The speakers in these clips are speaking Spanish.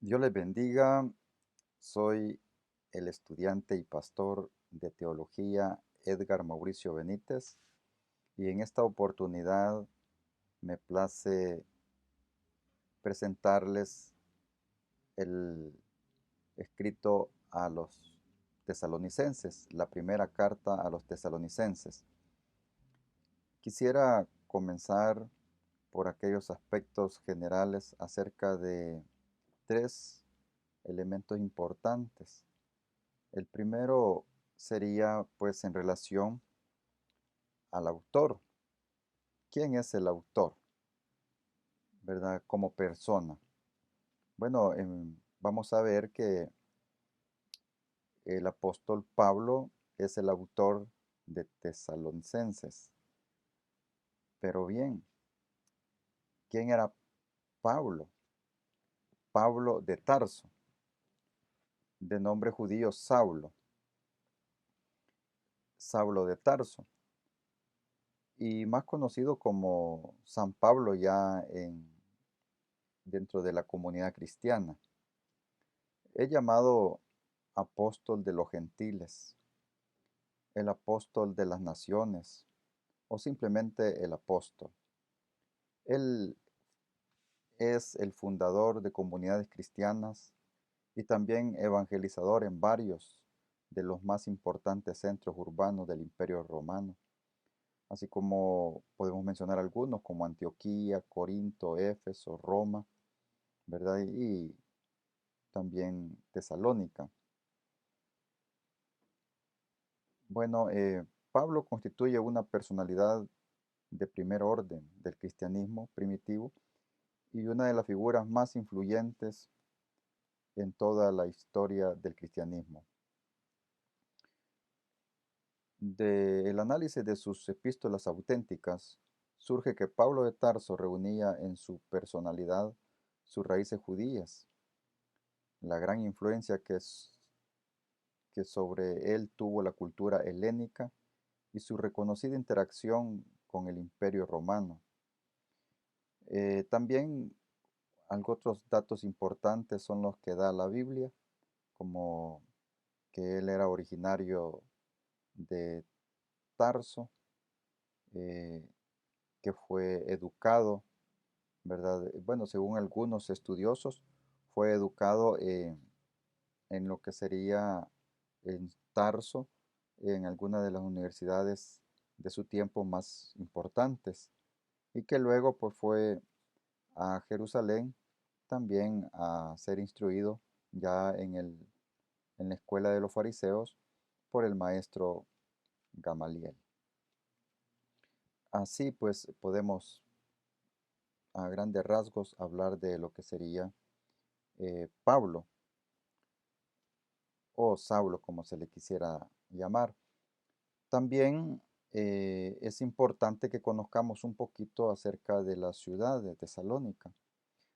Dios les bendiga. Soy el estudiante y pastor de teología Edgar Mauricio Benítez y en esta oportunidad me place presentarles el escrito a los tesalonicenses, la primera carta a los tesalonicenses. Quisiera comenzar por aquellos aspectos generales acerca de tres elementos importantes. El primero sería pues en relación al autor. ¿Quién es el autor? ¿Verdad? Como persona. Bueno, vamos a ver que el apóstol Pablo es el autor de Tesalonicenses. Pero bien, ¿quién era Pablo? Pablo de Tarso, de nombre judío Saulo. Saulo de Tarso. Y más conocido como San Pablo ya dentro de la comunidad cristiana. Es llamado apóstol de los gentiles, el apóstol de las naciones o simplemente el apóstol. Él es el fundador de comunidades cristianas y también evangelizador en varios de los más importantes centros urbanos del Imperio Romano, así como podemos mencionar algunos como Antioquía, Corinto, Éfeso, Roma, ¿verdad? Y también Tesalónica. Bueno, Pablo constituye una personalidad de primer orden del cristianismo primitivo y una de las figuras más influyentes en toda la historia del cristianismo. Del análisis de sus epístolas auténticas, surge que Pablo de Tarso reunía en su personalidad sus raíces judías, la gran influencia que sobre él tuvo la cultura helénica y su reconocida interacción con el Imperio Romano. También otros datos importantes son los que da la Biblia, como que él era originario de Tarso, eh, que fue educado, ¿verdad? Bueno, según algunos estudiosos, fue educado en lo que sería en Tarso, en alguna de las universidades de su tiempo más importantes, y que luego pues fue a Jerusalén también a ser instruido ya en la escuela de los fariseos por el maestro Gamaliel. Así pues podemos a grandes rasgos hablar de lo que sería Pablo o Saulo como se le quisiera llamar. También es importante que conozcamos un poquito acerca de la ciudad de Tesalónica.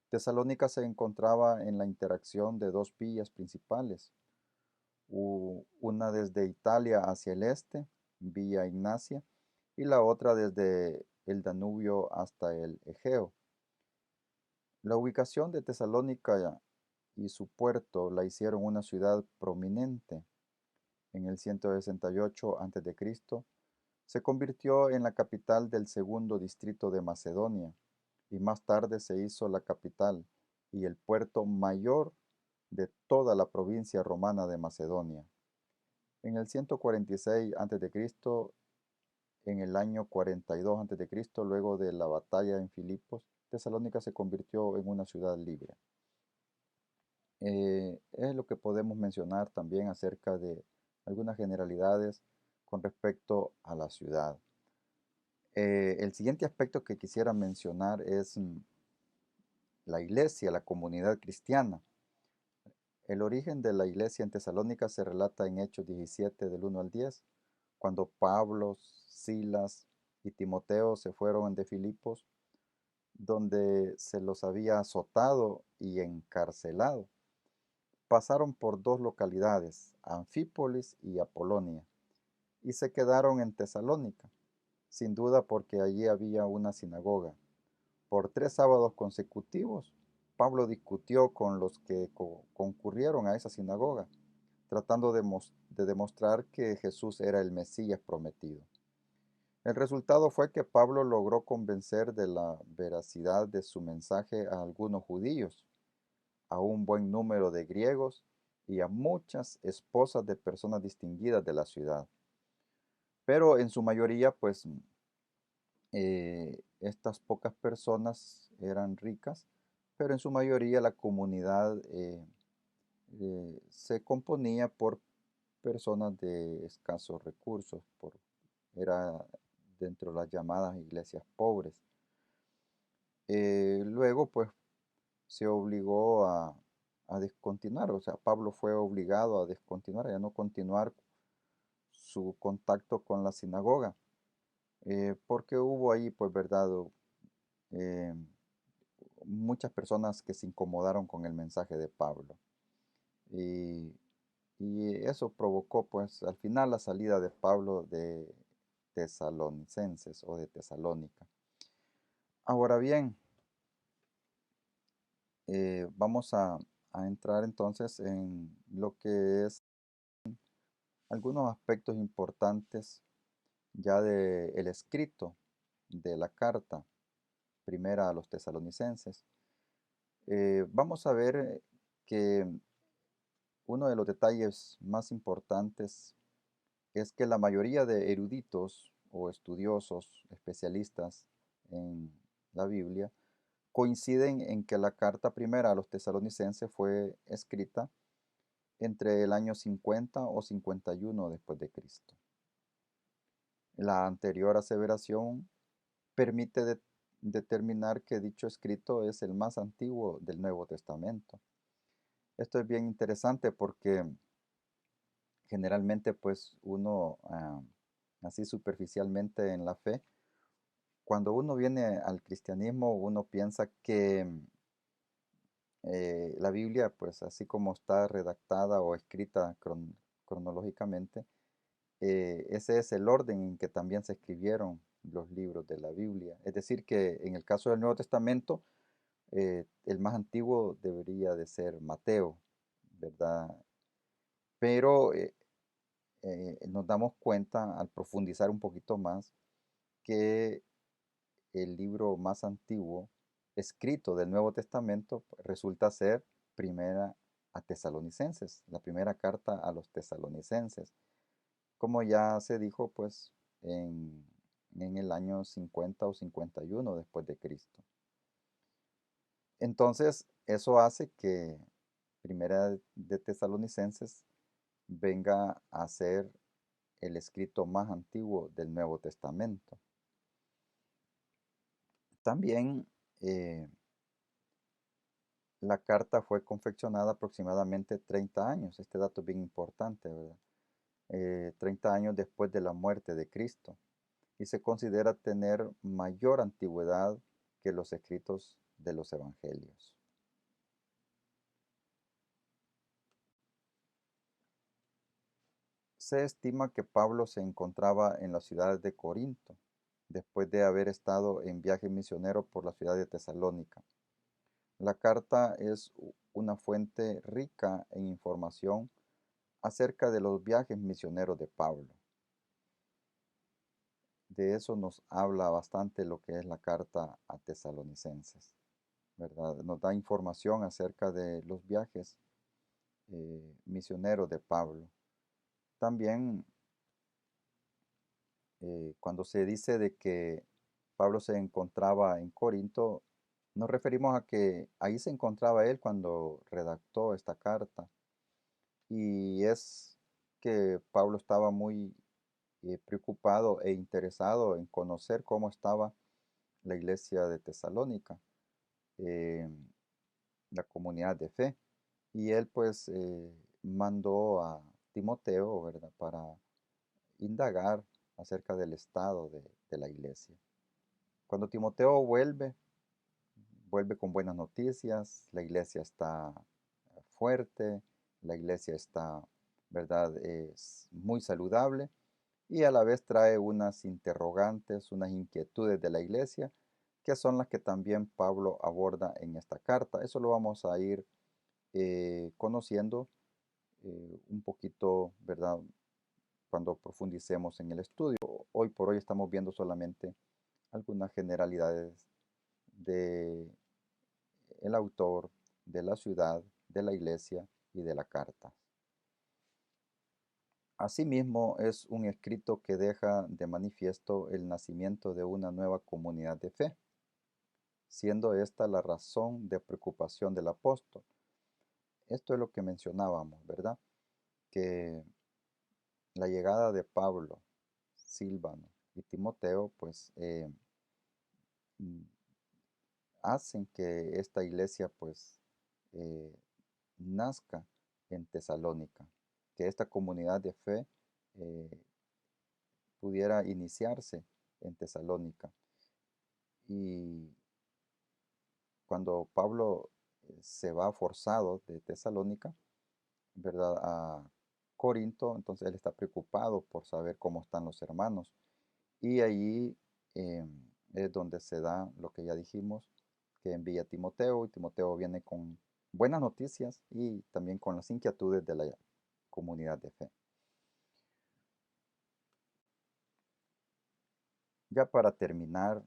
Tesalónica se encontraba en la interacción de dos vías principales, una desde Italia hacia el este, vía Ignacia, y la otra desde el Danubio hasta el Egeo. La ubicación de Tesalónica y su puerto la hicieron una ciudad prominente. En el 168 a.C., se convirtió en la capital del segundo distrito de Macedonia y más tarde se hizo la capital y el puerto mayor de toda la provincia romana de Macedonia. En el 146 a.C., en el año 42 a.C., luego de la batalla en Filipos, Tesalónica se convirtió en una ciudad libre. Es lo que podemos mencionar también acerca de algunas generalidades con respecto a la ciudad. El siguiente aspecto que quisiera mencionar es la iglesia, la comunidad cristiana. El origen de la iglesia en Tesalónica se relata en Hechos 17 del 1 al 10, cuando Pablo, Silas y Timoteo se fueron de Filipos, donde se los había azotado y encarcelado. Pasaron por dos localidades, Anfípolis y Apolonia, y se quedaron en Tesalónica, sin duda porque allí había una sinagoga. Por 3 sábados consecutivos, Pablo discutió con los que concurrieron a esa sinagoga, tratando de demostrar que Jesús era el Mesías prometido. El resultado fue que Pablo logró convencer de la veracidad de su mensaje a algunos judíos, a un buen número de griegos y a muchas esposas de personas distinguidas de la ciudad. Pero en su mayoría, pues, estas pocas personas eran ricas, pero en su mayoría la comunidad se componía por personas de escasos recursos, era dentro de las llamadas iglesias pobres. Luego, pues, se obligó a descontinuar, o sea, Pablo fue obligado a descontinuar, a no continuar su contacto con la sinagoga, porque hubo ahí, pues, verdad, eh, muchas personas que se incomodaron con el mensaje de Pablo. Y, y eso provocó, pues, al final la salida de Pablo de Tesalonicenses o de Tesalónica. Ahora bien, vamos a entrar entonces en lo que es algunos aspectos importantes ya del escrito de la carta primera a los tesalonicenses. Vamos a ver que uno de los detalles más importantes es que la mayoría de eruditos o estudiosos, especialistas en la Biblia, coinciden en que la carta primera a los tesalonicenses fue escrita entre el año 50 o 51 después de Cristo. La anterior aseveración permite determinar que dicho escrito es el más antiguo del Nuevo Testamento. Esto es bien interesante porque generalmente pues uno, así superficialmente en la fe, cuando uno viene al cristianismo, uno piensa que la Biblia, pues así como está redactada o escrita cronológicamente, ese es el orden en que también se escribieron los libros de la Biblia. Es decir, que en el caso del Nuevo Testamento, el más antiguo debería de ser Mateo, ¿verdad? Pero nos damos cuenta al profundizar un poquito más que el libro más antiguo escrito del Nuevo Testamento resulta ser Primera a Tesalonicenses, la primera carta a los tesalonicenses, como ya se dijo pues en, en el año 50 o 51 después de Cristo. Entonces, eso hace que Primera de Tesalonicenses venga a ser el escrito más antiguo del Nuevo Testamento. También la carta fue confeccionada aproximadamente 30 años. Este dato es bien importante, ¿verdad? 30 años después de la muerte de Cristo. Y se considera tener mayor antigüedad que los escritos de los evangelios. Se estima que Pablo se encontraba en la ciudad de Corinto, después de haber estado en viaje misionero por la ciudad de Tesalónica. La carta es una fuente rica en información acerca de los viajes misioneros de Pablo. De eso nos habla bastante lo que es la carta a Tesalonicenses, ¿verdad? Nos da información acerca de los viajes misioneros de Pablo. También cuando se dice de que Pablo se encontraba en Corinto, nos referimos a que ahí se encontraba él cuando redactó esta carta. Y es que Pablo estaba muy preocupado e interesado en conocer cómo estaba la iglesia de Tesalónica, eh, la comunidad de fe. Y él pues mandó a Timoteo, ¿verdad?, para indagar acerca del estado de la iglesia. Cuando Timoteo vuelve con buenas noticias, la iglesia está fuerte, la iglesia está, ¿verdad?, es muy saludable y a la vez trae unas interrogantes, unas inquietudes de la iglesia que son las que también Pablo aborda en esta carta. Eso lo vamos a ir conociendo un poquito, ¿verdad? Cuando profundicemos en el estudio. Hoy por hoy estamos viendo solamente algunas generalidades de el autor, de la ciudad, de la iglesia y de la carta. Asimismo, es un escrito que deja de manifiesto el nacimiento de una nueva comunidad de fe, siendo esta la razón de preocupación del apóstol. Esto es lo que mencionábamos, ¿verdad? Que la llegada de Pablo, Silvano y Timoteo, pues mm, hacen que esta iglesia, pues, eh, nazca en Tesalónica, que esta comunidad de fe eh, pudiera iniciarse en Tesalónica. Y cuando Pablo se va forzado de Tesalónica, ¿verdad? A Corinto, entonces él está preocupado por saber cómo están los hermanos. Y allí es donde se da lo que ya dijimos, que envía a Timoteo, y Timoteo viene con buenas noticias y también con las inquietudes de la comunidad de fe. Ya para terminar,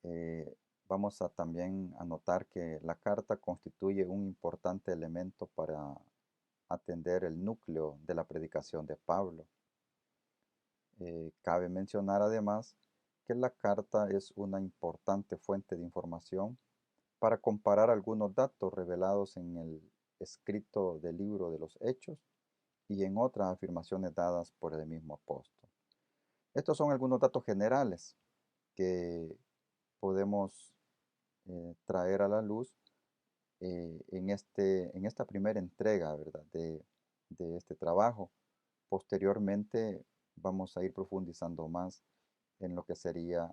eh, vamos a también anotar que la carta constituye un importante elemento para atender el núcleo de la predicación de Pablo. Cabe mencionar además que la carta es una importante fuente de información para comparar algunos datos revelados en el escrito del libro de los Hechos y en otras afirmaciones dadas por el mismo apóstol. Estos son algunos datos generales que podemos traer a la luz en esta primera entrega, ¿verdad? De este trabajo. Posteriormente vamos a ir profundizando más en lo que sería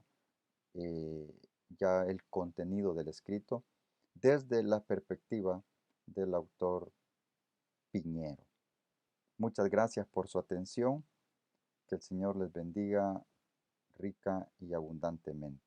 eh, ya el contenido del escrito desde la perspectiva del autor Piñero. Muchas gracias por su atención. Que el Señor les bendiga rica y abundantemente.